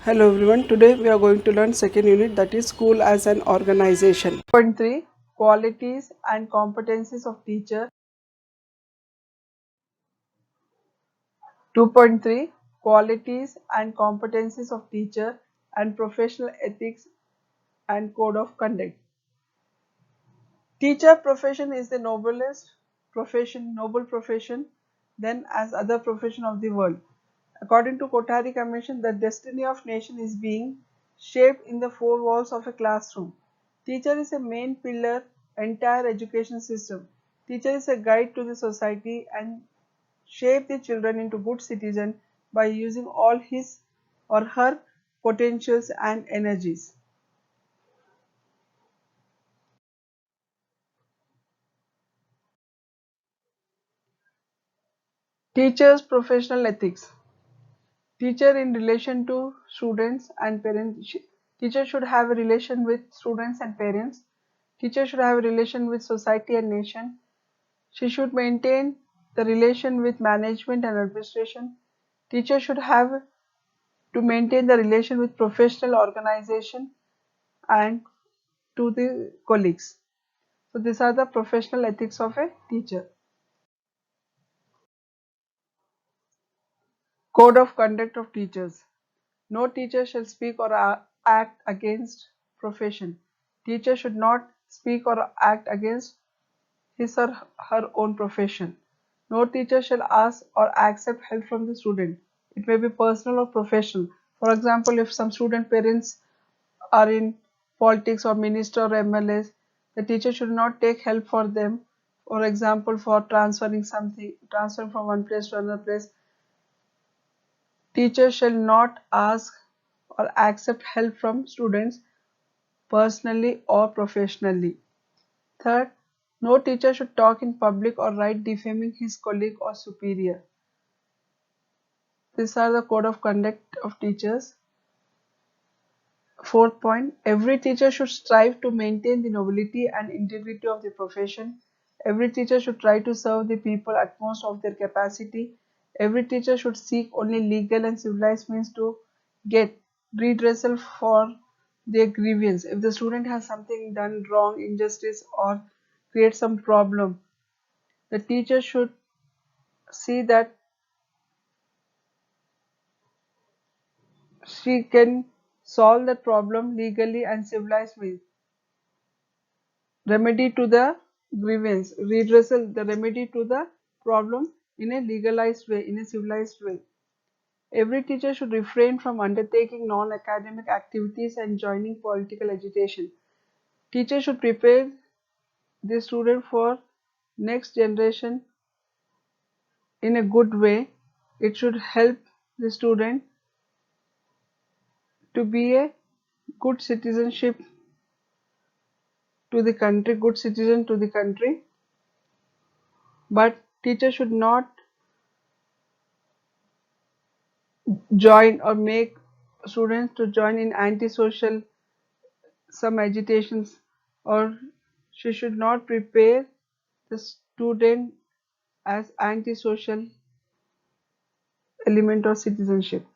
Hello everyone, today we are going to learn second unit, that is school as an organization. Point 3, qualities and competencies of teacher. 2.3, qualities and competencies of teacher and professional ethics and code of conduct. Teacher profession is the noble profession than as other profession of the world. According to Kotari Commission, the destiny of nation is being shaped in the four walls of a classroom. Teacher is a main pillar entire education system. Teacher is a guide to the society and shape the children into good citizens by using all his or her potentials and energies. Teachers' professional ethics. Teacher in relation to students and parents. Teacher should have a relation with students and parents. Teacher should have a relation with society and nation. She should maintain the relation with management and administration. Teacher should have to maintain the relation with professional organization and to the colleagues. So these are the professional ethics of a teacher. Code of conduct of teachers. No teacher shall speak or act against profession. Teacher should not speak or act against his or her own profession. No teacher shall ask or accept help from the student. It may be personal or professional. For example, if some student parents are in politics or minister or MLAs, the teacher should not take help for them. For example, for transferring from one place to another place, teacher shall not ask or accept help from students personally or professionally. Third, no teacher should talk in public or write defaming his colleague or superior. These are the code of conduct of teachers. Fourth point, every teacher should strive to maintain the nobility and integrity of the profession. Every teacher should try to serve the people at most of their capacity. Every teacher should seek only legal and civilized means to get redressal for their grievance. If the student has something done wrong, injustice, or create some problem, the teacher should see that she can solve that problem legally and civilized means. Remedy to the grievance, redressal, the remedy to the problem in a legalized way, in a civilized way. Every teacher should refrain from undertaking non-academic activities and joining political agitation. Teacher should prepare the student for next generation in a good way. It should help the student to be a good citizenship to the country, good citizen to the country. But teacher should not join or make students to join in antisocial some agitations, or she should not prepare the student as antisocial element of citizenship.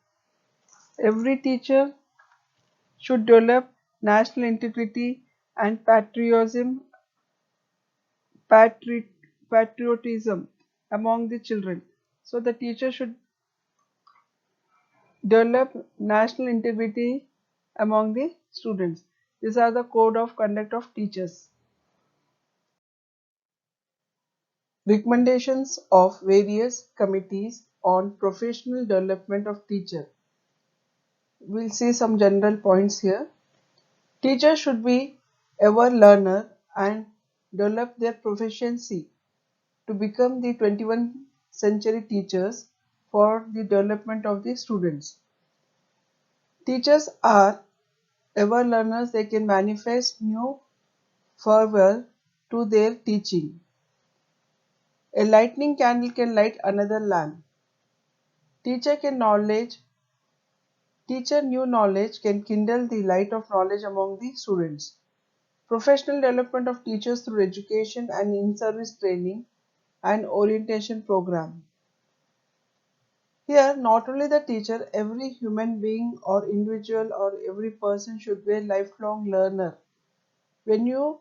Every teacher should develop national integrity and patri- patriotism among the children. So the teacher should develop national integrity among the students. These are the code of conduct of teachers. Recommendations of various committees on professional development of teacher. We'll see some general points here. Teachers should be ever learner and develop their proficiency to become the 21st century teachers for the development of the students. Teachers are ever learners, they can manifest new fervor to their teaching. A lightning candle can light another lamp. Teacher can knowledge Teacher new knowledge can kindle the light of knowledge among the students. Professional development of teachers through education and in-service training and orientation program. Here, not only the teacher, every human being or individual or every person should be a lifelong learner. When you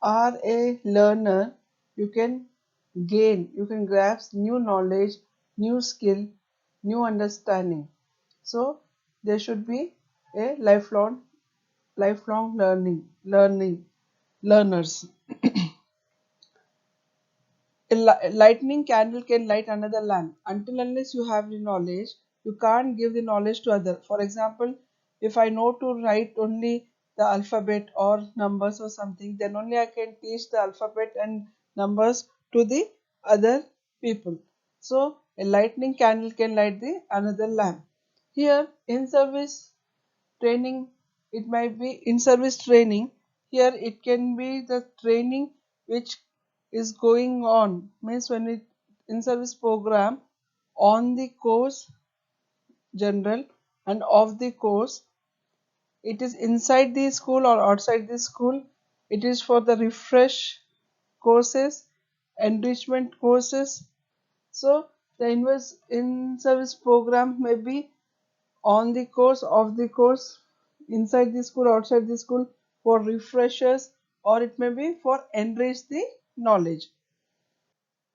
are a learner, you can you can grasp new knowledge, new skill, new understanding. So there should be a lifelong learners. A lightning candle can light another lamp. Until unless you have the knowledge, you can't give the knowledge to other. For example, if I know to write only the alphabet or numbers or something, then only I can teach the alphabet and numbers to the other people. So a lightning candle can light the another lamp. Here in service training, it might be in service training. Here it can be the training which is going on, means when it in service program on the course general and of the course, it is inside the school or outside the school. It is for the refresh courses, enrichment courses. So the in service program may be on the course, of the course, inside the school, outside the school, for refreshers, or it may be for enrich the knowledge.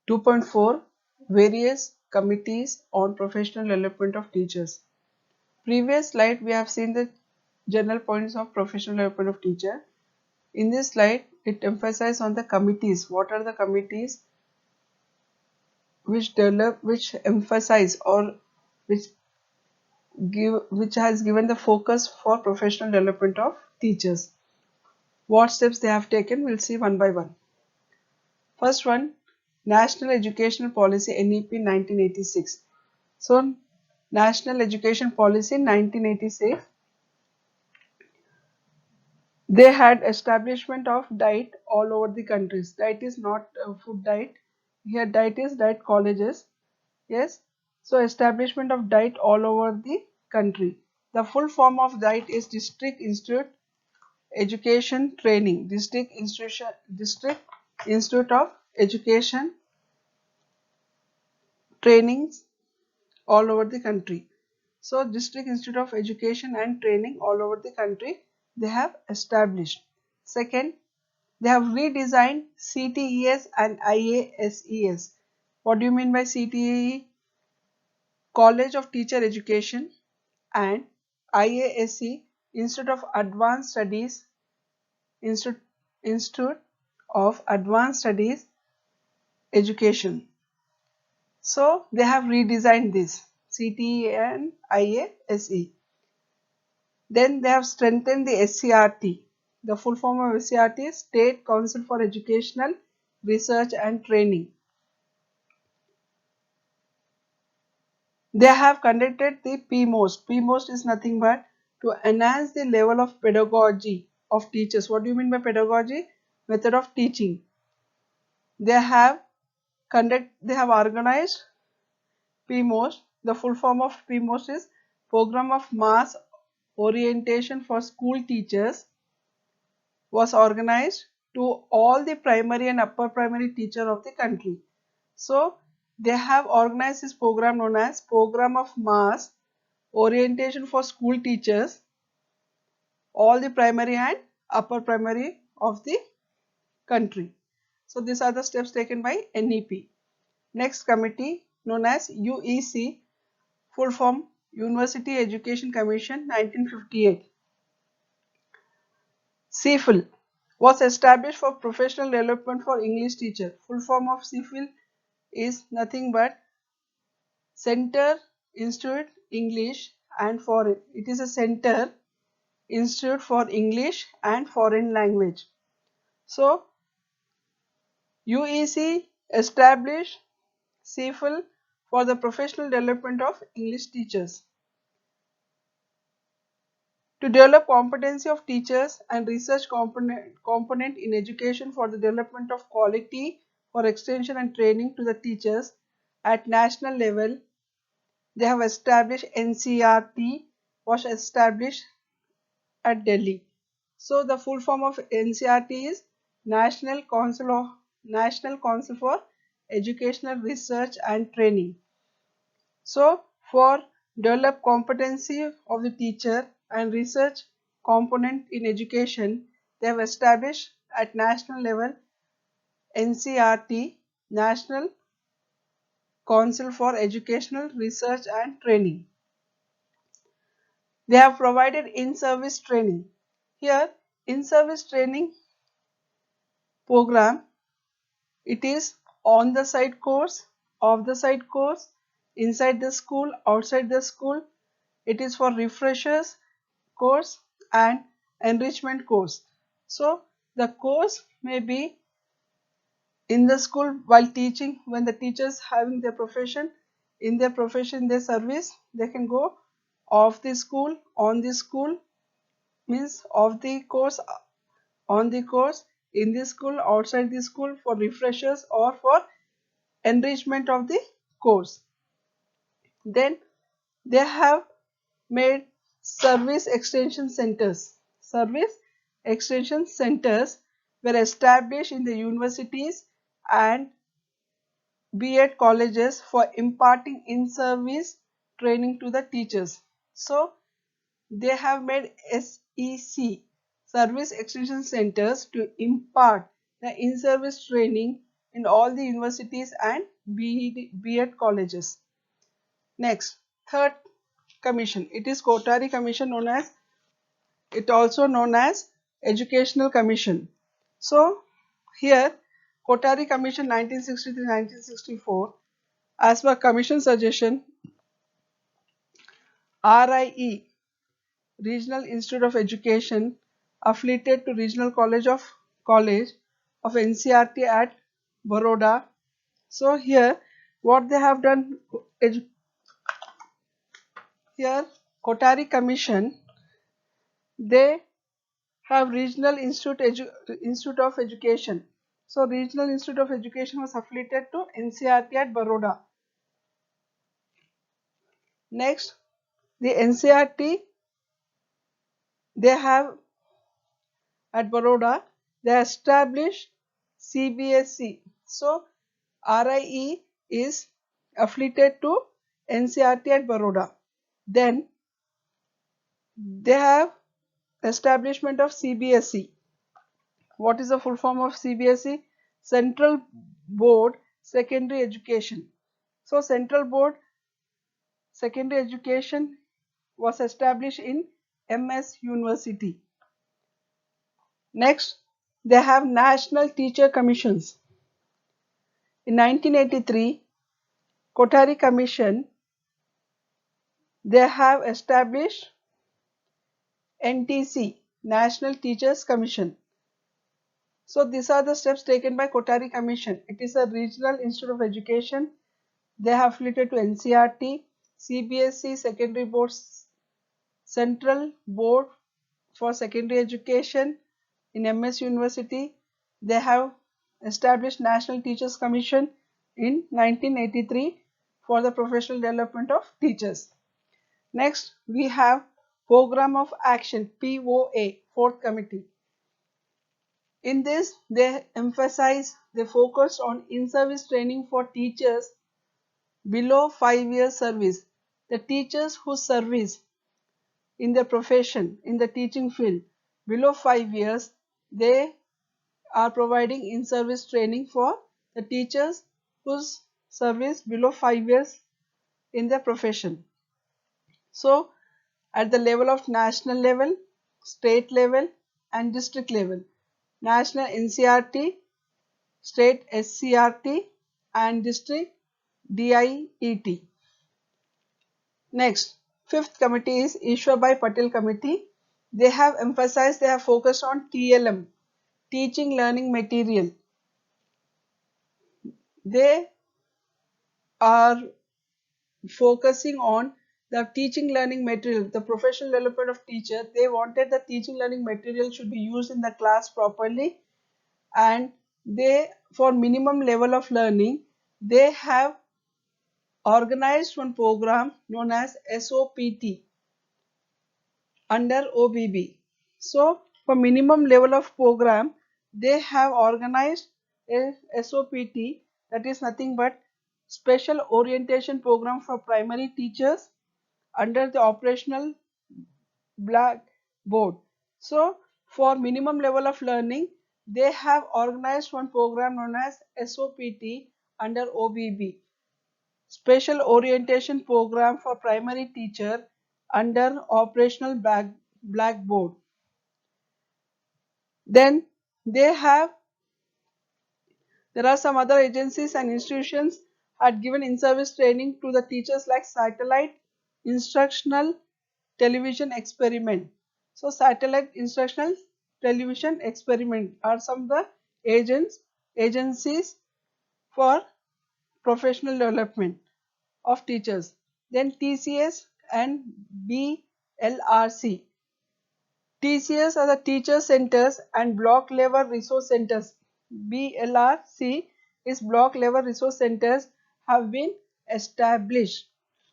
2.4 Various committees on professional development of teachers. Previous slide we have seen the general points of professional development of teacher. In this slide it emphasizes on the committees. What are the committees which emphasize or which which has given the focus for professional development of teachers? What steps they have taken, we'll see one by one. First one, National Educational Policy NEP 1986. So, National Education Policy 1986, they had establishment of diet all over the countries. Diet is not food diet. Here diet is diet colleges. Yes. So establishment of diet all over the country. The full form of diet is District Institute Education Training. District Institute of Education Trainings all over the country. So District Institute of Education and Training all over the country they have established. Second, they have redesigned CTES and IASES. What do you mean by CTE? College of Teacher Education, and IASE, Institute of Advanced Studies, Institute, Institute of Advanced Studies Education. So they have redesigned this CTE and IASE. Then they have strengthened the SCRT. The full form of SCRT is State Council for Educational Research and Training. They have conducted the PMOST. PMOST is nothing but to enhance the level of pedagogy of teachers. What do you mean by pedagogy? Method of teaching. They have organized PMOST. The full form of PMOST is Program of Mass Orientation for School Teachers, was organized to all the primary and upper primary teacher of the country. So they have organized this program known as Program of Mass Orientation for School Teachers, all the primary and upper primary of the country. So these are the steps taken by NEP. Next committee known as UEC, full form University Education Commission 1958. CFIL was established for professional development for English teacher. Full form of CFIL is nothing but Center Institute English and Foreign. It is a center institute for English and foreign language. So UEC established CFIL for the professional development of English teachers. To develop competency of teachers and research component in education for the development of quality for extension and training to the teachers at national level, they have established NCRT, was established at Delhi. So the full form of NCRT is National Council for Educational Research and Training. So For develop competency of the teacher and research component in education, they have established at national level NCRT, National Council for Educational Research and Training. They have provided in-service training. Here, in-service training program, it is on the site course, off the site course, inside the school, outside the school. It is for refreshers course and enrichment course. So the course may be in the school while teaching, when the teachers having their profession, in their profession, their service, they can go off the school, on the school, means off the course, on the course, in the school, outside the school, for refreshers or for enrichment of the course. Then they have made service extension centers. Service extension centers were established in the universities and B.Ed colleges for imparting in-service training to the teachers. So they have made SEC, Service Extension Centers, to impart the in-service training in all the universities and B.Ed colleges. Next, third commission. It is Kothari Commission, also known as Educational Commission. So here Kothari Commission 1963-1964, as per commission suggestion, RIE, Regional Institute of Education, affiliated to Regional College of NCRT at Baroda. So here what they have done, here Kothari Commission, they have Institute of Education. So Regional Institute of Education was affiliated to NCRT at Baroda. Next, the NCRT, they have at Baroda, they established CBSE. So RIE is affiliated to NCRT at Baroda. Then they have establishment of CBSE. What is the full form of CBSE? Central Board Secondary Education. So Central Board Secondary Education was established in MS University. Next, they have National Teacher Commissions. In 1983, Kothari Commission, they have established NTC, National Teachers Commission. So these are the steps taken by Kothari Commission. It is a regional institute of education. They have affiliated to NCRT, CBSE, Secondary Boards, Central Board for Secondary Education in MS University. They have established National Teachers Commission in 1983 for the professional development of teachers. Next, we have Program of Action, POA, Fourth Committee. In this, they focused on in-service training for teachers below 5 year service. The teachers who service in their profession, in the teaching field, below 5 years, they are providing in-service training for the teachers whose service below 5 years in their profession. So, at the level of national level, state level and district level, national NCRT, state SCRT and district DIET. Next, fifth committee is Ishwar Bhai Patel Committee. They have focused on TLM, teaching learning material. They are focusing on the teaching learning material, the professional development of teacher. They wanted the teaching learning material should be used in the class properly, and they, for minimum level of learning, they have organized one program known as SOPT under OBB. So for minimum level of program, they have organized a SOPT, that is nothing but special orientation program for primary teachers under the operational blackboard. So for minimum level of learning, they have organized one program known as SOPT under OBB, special orientation program for primary teacher under operational blackboard. Then they have there are some other agencies and institutions had given in-service training to the teachers like satellite instructional television experiment. So satellite instructional television experiment are some of the agencies for professional development of teachers. Then TCS and BLRC. TCS are the teacher centers and block level resource centers. BLRC is block level resource centers have been established.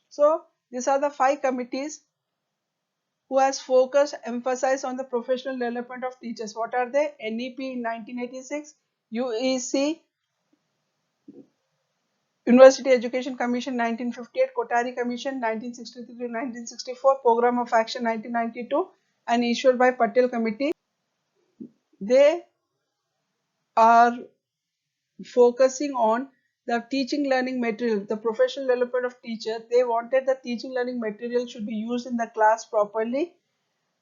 So these are the 5 committees who has focused emphasis on the professional development of teachers. What are they? NEP in 1986, UEC University Education Commission 1958, Kotari Commission 1963-1964, Program of Action 1992 and issued by Patel Committee. They are focusing on the teaching learning material, the professional development of teacher. They wanted the teaching learning material should be used in the class properly,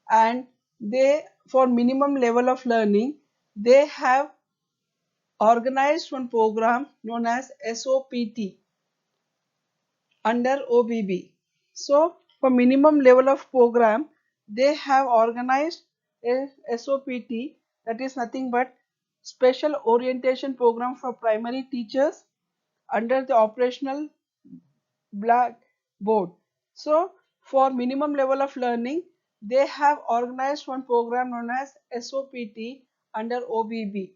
and they for minimum level of learning they have organized one program known as SOPT under OBB. So for minimum level of program they have organized a SOPT, that is nothing but special orientation program for primary teachers under the operational blackboard. So for minimum level of learning they have organized one program known as SOPT under OBB,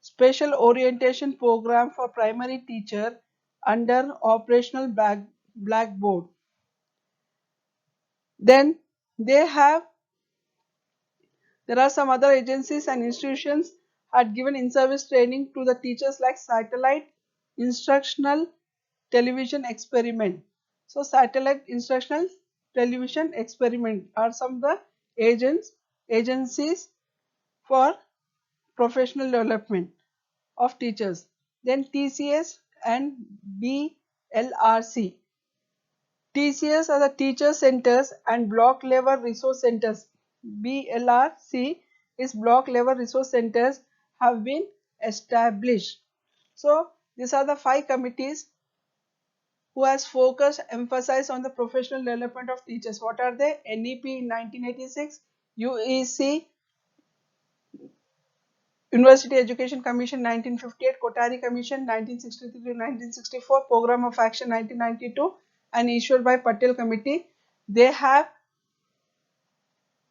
special orientation program for primary teacher under operational blackboard. Then they have there are some other agencies and institutions had given in-service training to the teachers like satellite instructional television experiment. So satellite instructional television experiment are some of the agencies for professional development of teachers. Then TCS and BLRC. TCS are the teacher centers and block level resource centers. BLRC is block level resource centers have been established. So these are the 5 committees who has focused emphasis on the professional development of teachers. What are they? NEP in 1986, UEC University Education Commission 1958, Kotari Commission 1963-1964, Program of Action 1992 and issued by Patel Committee. They have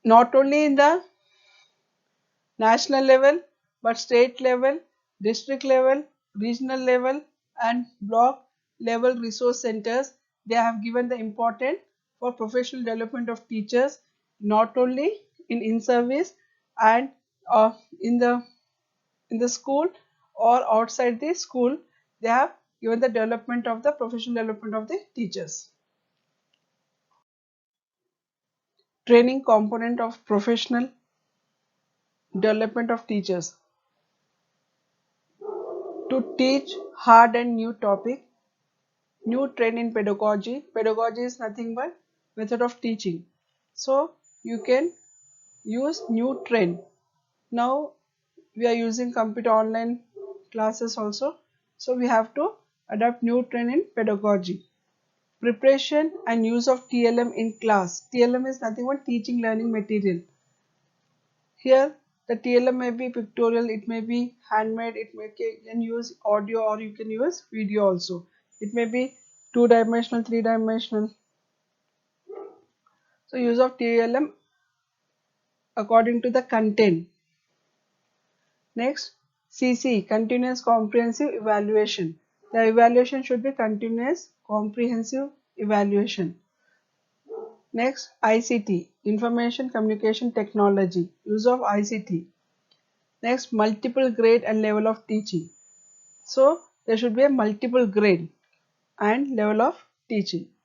not only in the national level but state level, district level, regional level and block level resource centers. They have given the important for professional development of teachers not only in-service and in the school or outside the school. They have given the development of the professional development of the teachers. Training component of professional development of teachers. To teach hard and new topic, new trend in pedagogy. Pedagogy is nothing but method of teaching. So you can use new trend. Now we are using computer online classes also. So we have to adopt new trend in pedagogy. Preparation and use of TLM in class. TLM is nothing but teaching learning material. Here the TLM may be pictorial, it may be handmade, you can use audio or you can use video also. It may be 2-dimensional, 3-dimensional. So use of TLM according to the content. Next, CC, continuous comprehensive evaluation. The evaluation should be continuous comprehensive evaluation. Next, ICT, Information Communication Technology, use of ICT. Next, multiple grade and level of teaching. So there should be a multiple grade. and level of teaching.